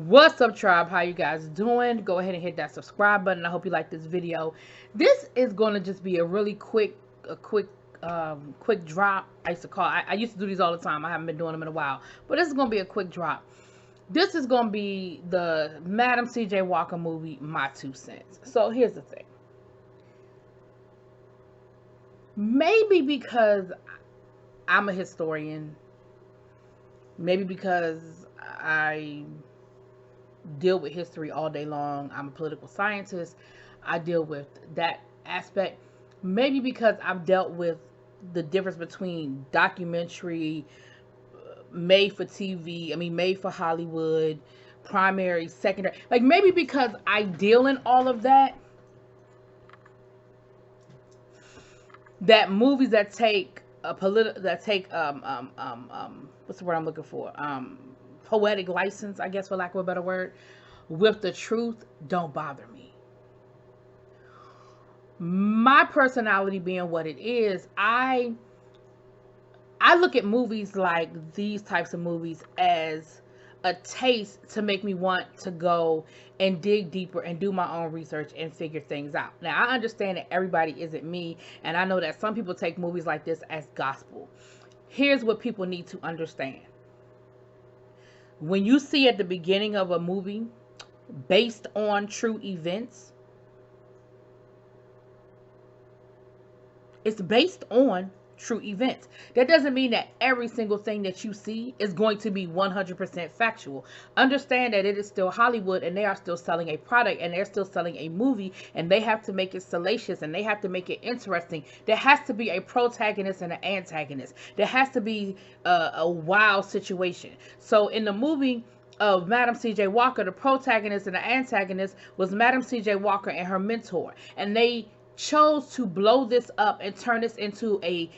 What's up, tribe? How you guys doing? Go ahead and hit that subscribe button. I hope you like this video. This is going to just be a really quick drop. I used to do these all the time. I haven't been doing them in a while, but this is going to be a quick drop. This is going to be the Madam C.J. Walker movie, My Two Cents. So here's the thing. Maybe because I'm a historian, maybe because I deal with history all day long. I'm a political scientist. I deal with that aspect. Maybe because I've dealt with the difference between documentary, made for TV, made for Hollywood, primary, secondary. Like maybe because I deal in all of that, that movies that take what's the word I'm looking for? Poetic license, I guess, for lack of a better word, with the truth, don't bother me. My personality being what it is, I look at movies like these types of movies as a taste to make me want to go and dig deeper and do my own research and figure things out. Now, I understand that everybody isn't me, and I know that some people take movies like this as gospel. Here's what people need to understand. When you see at the beginning of a movie based on true events, it's based on true events. That doesn't mean that every single thing that you see is going to be 100% factual. Understand that it is still Hollywood, and they are still selling a product, and they're still selling a movie, and they have to make it salacious, and they have to make it interesting. There has to be a protagonist and an antagonist. There has to be a wow situation. So in the movie of Madam C.J. Walker, the protagonist and the antagonist was Madam C.J. Walker and her mentor, and they chose to blow this up and turn this into a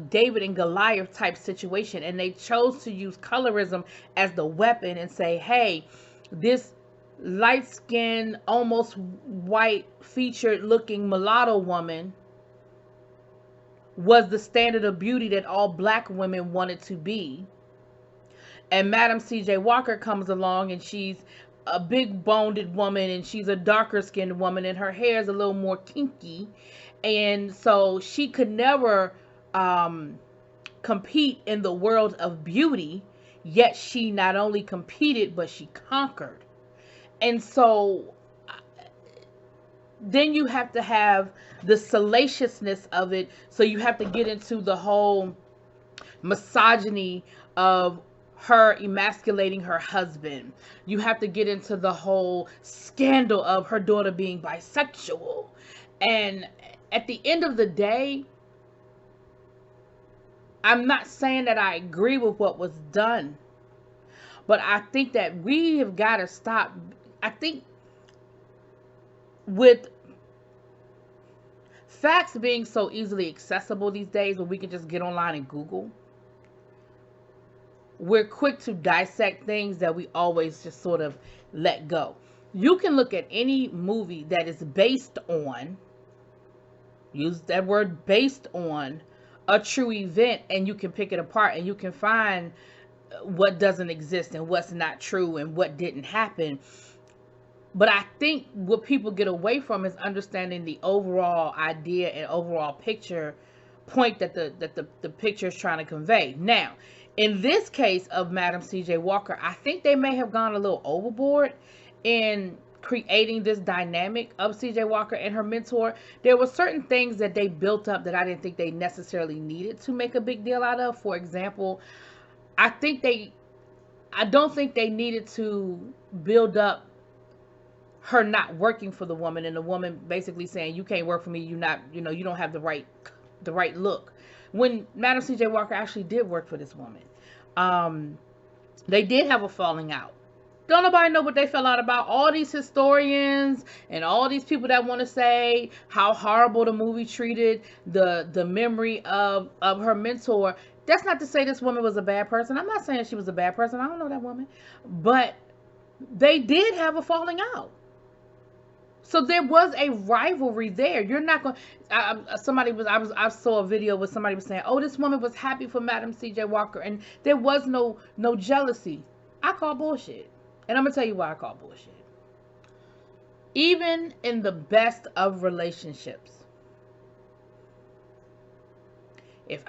David and Goliath type situation, and they chose to use colorism as the weapon and say, hey, this light-skinned, almost white featured looking mulatto woman was the standard of beauty that all black women wanted to be. And Madam C.J. Walker comes along, and she's a big boned woman, and she's a darker skinned woman, and her hair is a little more kinky, and so she could never compete in the world of beauty, yet she not only competed but she conquered. And so then you have to have the salaciousness of it, so you have to get into the whole misogyny of her emasculating her husband. You have to get into the whole scandal of her daughter being bisexual. And at the end of the day, I'm not saying that I agree with what was done, but I think that we have got to stop. I think with facts being so easily accessible these days, where we can just get online and Google, we're quick to dissect things that we always just sort of let go. You can look at any movie that is based on, use that word, based on a true event, and you can pick it apart, and you can find what doesn't exist and what's not true and what didn't happen. But I think what people get away from is understanding the overall idea and overall picture point that the picture is trying to convey. Now, in this case of Madam C.J. Walker, I think they may have gone a little overboard in creating this dynamic of C.J. Walker and her mentor. There were certain things that they built up that I didn't think they necessarily needed to make a big deal out of. For example, I don't think they needed to build up her not working for the woman, and the woman basically saying, you can't work for me, you don't have the right look, when Madam C.J. Walker actually did work for this woman. They did have a falling out. Don't nobody know what they fell out about. All these historians and all these people that want to say how horrible the movie treated the memory of her mentor. That's not to say this woman was a bad person. I'm not saying she was a bad person. I don't know that woman. But they did have a falling out. So there was a rivalry there. You're not going. I saw a video where somebody was saying, "Oh, this woman was happy for Madam C.J. Walker, and there was no jealousy." I call bullshit. And I'm going to tell you why I call bullshit. Even in the best of relationships, if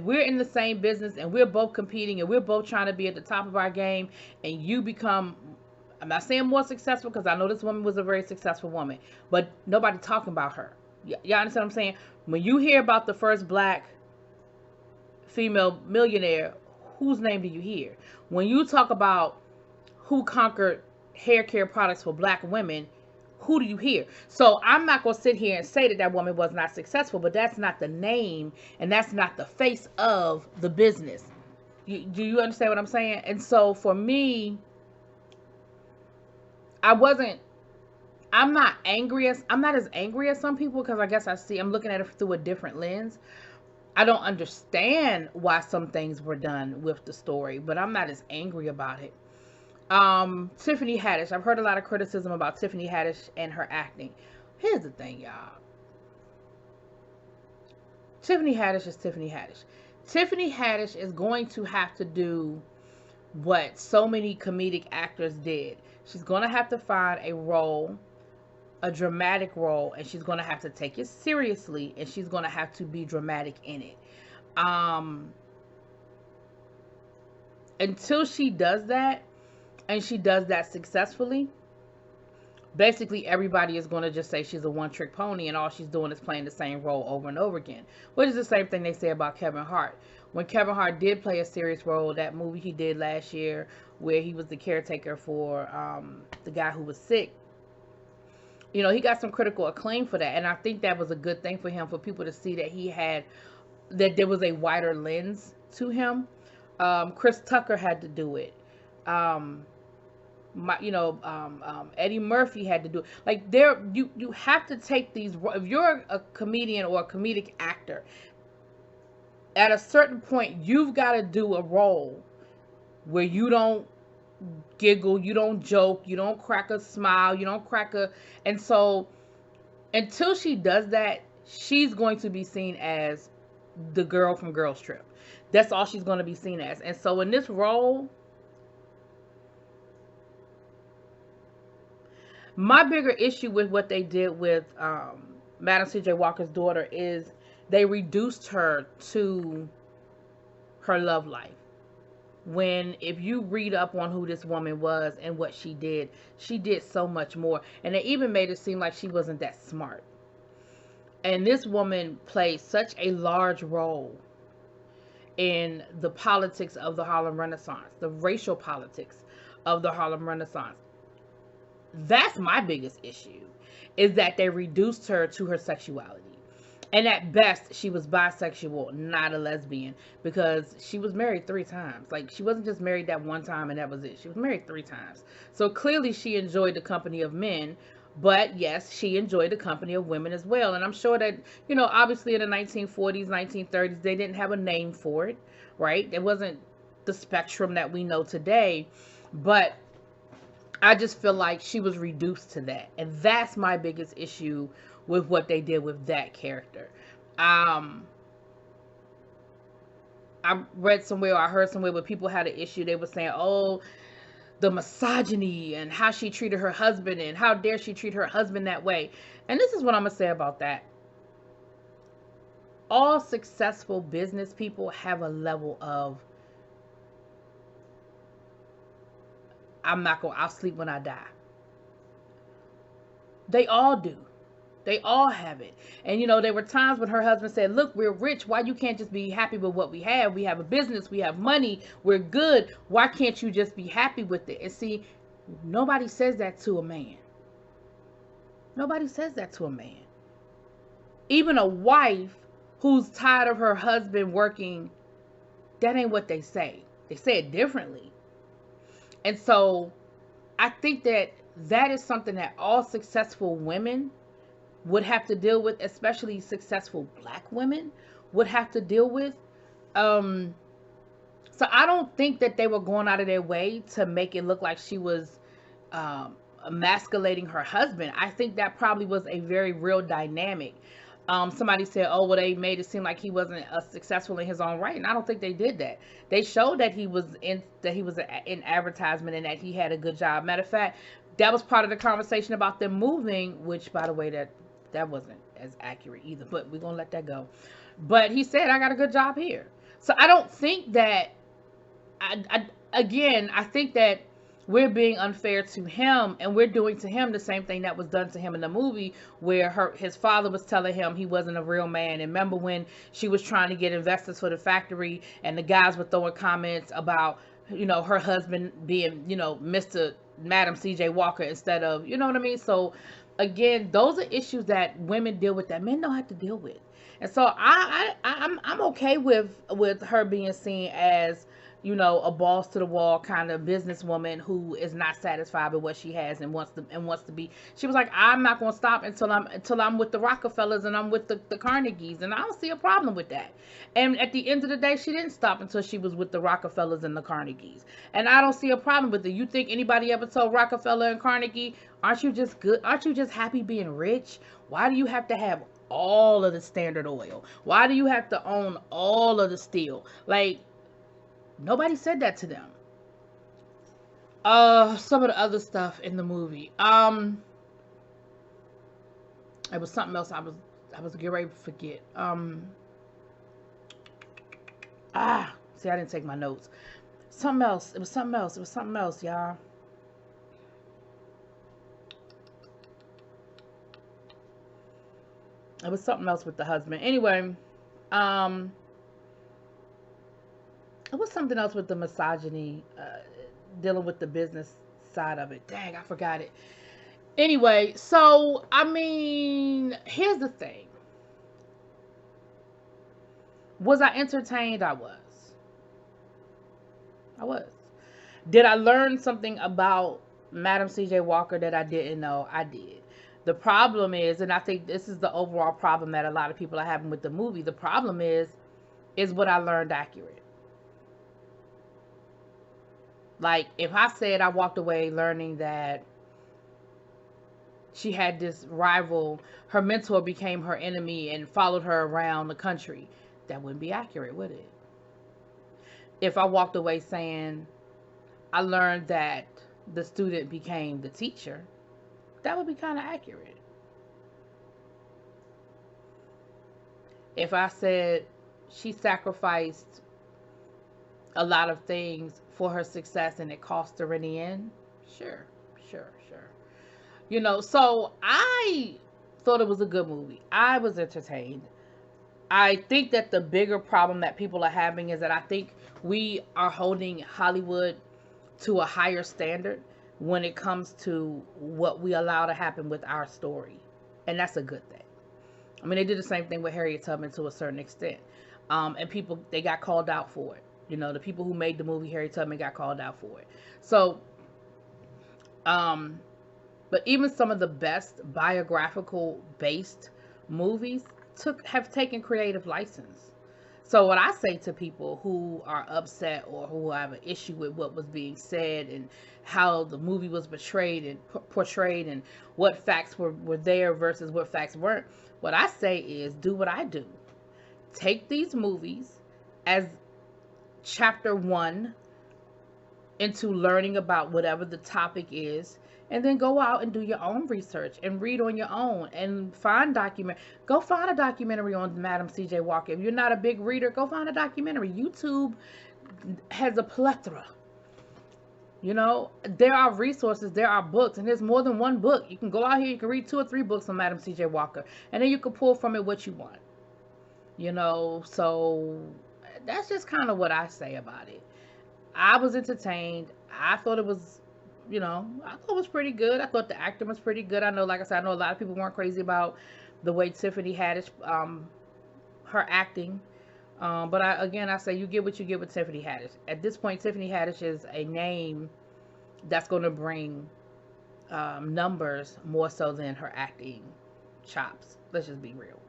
we're in the same business and we're both competing and we're both trying to be at the top of our game, and you become, I'm not saying more successful, because I know this woman was a very successful woman, but nobody talking about her. Y'all understand what I'm saying? When you hear about the first black female millionaire, whose name do you hear? When you talk about who conquered hair care products for black women, who do you hear? So I'm not going to sit here and say that woman was not successful, but that's not the name and that's not the face of the business. Do you understand what I'm saying? And so for me, I'm not as angry as some people, because I guess I'm looking at it through a different lens. I don't understand why some things were done with the story, but I'm not as angry about it. Tiffany Haddish. I've heard a lot of criticism about Tiffany Haddish and her acting. Here's the thing, y'all. Tiffany Haddish is Tiffany Haddish. Tiffany Haddish is going to have to do what so many comedic actors did. She's going to have to find a role, a dramatic role, and she's going to have to take it seriously, and she's going to have to be dramatic in it. Until she does that, and she does that successfully, basically everybody is going to just say she's a one-trick pony and all she's doing is playing the same role over and over again, which is the same thing they say about Kevin Hart. When Kevin Hart did play a serious role, that movie he did last year where he was the caretaker for the guy who was sick, you know, he got some critical acclaim for that, and I think that was a good thing for him, for people to see that that there was a wider lens to him. Chris Tucker had to do it. Eddie Murphy had to do it. Like, you have to take these. If you're a comedian or a comedic actor, at a certain point, you've got to do a role where you don't giggle, you don't joke, you don't crack a smile, and so until she does that, she's going to be seen as the girl from Girls Trip. That's all she's going to be seen as. And so in this role, my bigger issue with what they did with Madam C.J. Walker's daughter is they reduced her to her love life. When, if you read up on who this woman was and what she did so much more. And they even made it seem like she wasn't that smart. And this woman played such a large role in the politics of the Harlem Renaissance, the racial politics of the Harlem Renaissance. That's my biggest issue, is that they reduced her to her sexuality. And at best, she was bisexual, not a lesbian, because she was married 3 times. Like, she wasn't just married that one time and that was it. She was married 3 times. So clearly she enjoyed the company of men, but yes, she enjoyed the company of women as well. And I'm sure that, you know, obviously in the 1940s, 1930s, they didn't have a name for it, right? It wasn't the spectrum that we know today, but I just feel like she was reduced to that. And that's my biggest issue with what they did with that character. I read somewhere, or I heard somewhere where people had an issue. They were saying, oh, the misogyny and how she treated her husband and how dare she treat her husband that way. And this is what I'm going to say about that. All successful business people have a level of, I'll sleep when I die. They all do. They all have it. And, you know, there were times when her husband said, look, we're rich. Why you can't just be happy with what we have? We have a business. We have money. We're good. Why can't you just be happy with it? And see, nobody says that to a man. Nobody says that to a man. Even a wife who's tired of her husband working, that ain't what they say. They say it differently. And so I think that is something that all successful women would have to deal with, especially successful black women would have to deal with. So I don't think that they were going out of their way to make it look like she was emasculating her husband. I think that probably was a very real dynamic. Somebody said, oh, well, they made it seem like he wasn't successful in his own right, and I don't think they did that. They showed that he was in advertisement and that he had a good job. Matter of fact, that was part of the conversation about them moving, which, by the way, that wasn't as accurate either, but we're gonna let that go. But he said, I got a good job here. So I don't think that, I think that we're being unfair to him, and we're doing to him the same thing that was done to him in the movie, where his father was telling him he wasn't a real man. And remember when she was trying to get investors for the factory, and the guys were throwing comments about, her husband being, Mr. Madam CJ Walker instead of, you know what I mean? So again, those are issues that women deal with that men don't have to deal with. And so I'm okay with her being seen as, a balls to the wall kind of businesswoman who is not satisfied with what she has and wants to be. She was like, I'm not going to stop until I'm with the Rockefellers and I'm with the Carnegies, and I don't see a problem with that. And at the end of the day, she didn't stop until she was with the Rockefellers and the Carnegies, and I don't see a problem with it. You think anybody ever told Rockefeller and Carnegie, aren't you just good? Aren't you just happy being rich? Why do you have to have all of the Standard Oil? Why do you have to own all of the steel? Like, nobody said that to them. Some of the other stuff in the movie. It was something else I was getting ready to forget. See, I didn't take my notes. Something else. It was something else, y'all. It was something else with the husband. Anyway, it was something else with the misogyny, dealing with the business side of it. Dang, I forgot it. Anyway, so, I mean, here's the thing. Was I entertained? I was. Did I learn something about Madam C.J. Walker that I didn't know? I did. The problem is, and I think this is the overall problem that a lot of people are having with the movie, the problem is what I learned accurate? Like, if I said I walked away learning that she had this rival, her mentor became her enemy and followed her around the country, that wouldn't be accurate, would it? If I walked away saying I learned that the student became the teacher, that would be kind of accurate. If I said she sacrificed a lot of things for her success and it cost her in the end, sure. So I thought it was a good movie. I was entertained. I think that the bigger problem that people are having is that I think we are holding Hollywood to a higher standard when it comes to what we allow to happen with our story. And that's a good thing. I mean, they did the same thing with Harriet Tubman to a certain extent. And people, they got called out for it. The people who made the movie Harriet Tubman got called out for it. So, but even some of the best biographical based movies have taken creative license. So what I say to people who are upset or who have an issue with what was being said and how the movie was portrayed and what facts were there versus what facts weren't, what I say is do what I do. Take these movies as chapter 1 into learning about whatever the topic is, and then go out and do your own research and read on your own and go find a documentary on Madam C.J. Walker. If you're not a big reader, go find a documentary. YouTube has a plethora. There are resources, there are books, and there's more than one book. You can go out here, you can read 2 or 3 books on Madam C.J. Walker, and then you can pull from it what you want. So that's just kind of what I say about it. I was entertained. I thought it was, I thought it was pretty good. I thought the acting was pretty good. I know, like I said, I know a lot of people weren't crazy about the way Tiffany Haddish, her acting. But I say you get what you get with Tiffany Haddish. At this point, Tiffany Haddish is a name that's going to bring numbers more so than her acting chops. Let's just be real.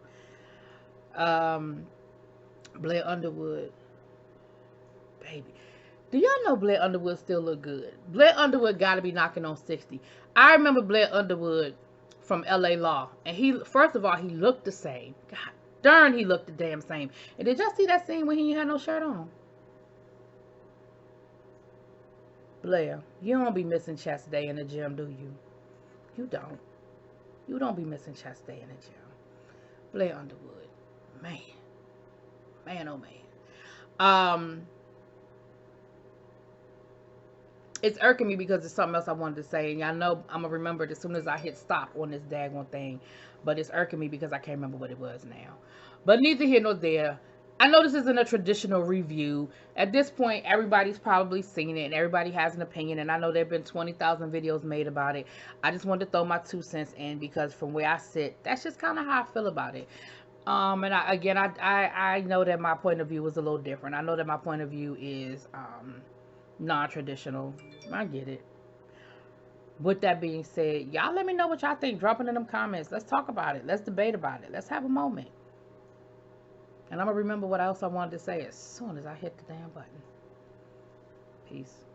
Blair Underwood, baby. Do y'all know Blair Underwood still look good? Blair Underwood got to be knocking on 60. I remember Blair Underwood from LA Law. And he, first of all, he looked the same. God darn, he looked the damn same. And did y'all see that scene when he had no shirt on? Blair, you don't be missing chest day in the gym, do you? You don't. You don't be missing chest day in the gym. Blair Underwood. Man. Man, oh man. It's irking me because it's something else I wanted to say. And y'all know I'm going to remember it as soon as I hit stop on this daggone thing. But it's irking me because I can't remember what it was now. But neither here nor there. I know this isn't a traditional review. At this point, everybody's probably seen it and everybody has an opinion. And I know there have been 20,000 videos made about it. I just wanted to throw my 2 cents in because from where I sit, that's just kind of how I feel about it. And I know that my point of view is a little different. I know that my point of view is non-traditional. I get it. With that being said, y'all let me know what y'all think. Drop it in them comments. Let's talk about it. Let's debate about it. Let's have a moment. And I'm going to remember what else I wanted to say as soon as I hit the damn button. Peace.